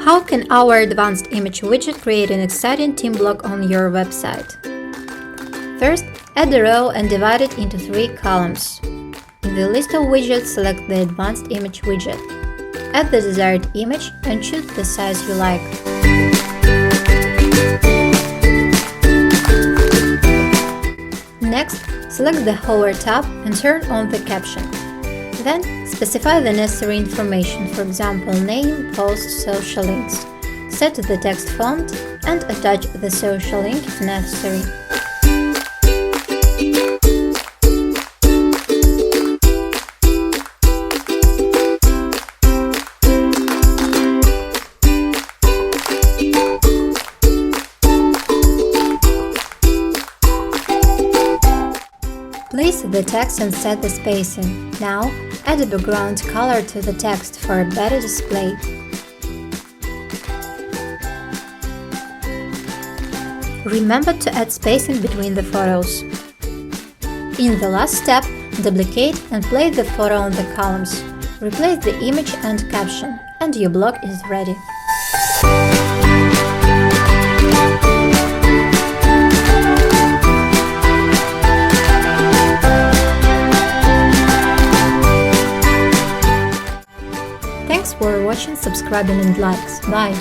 How can our advanced image widget create an exciting theme block on your website? First, add a row and divide it into 3 columns. In the list of widgets, select the advanced image widget. Add the desired image and choose the size you like. Next, select the hover tab and turn on the caption. Then, specify the necessary information, for example, name, post, social links. Set the text font and attach the social link if necessary. Place the text and set the spacing. Now, add a background color to the text for a better display. Remember to add spacing between the photos. In the last step, duplicate and place the photo on the columns. Replace the image and caption, and your blog is ready. Thanks for watching, subscribing and likes. Bye!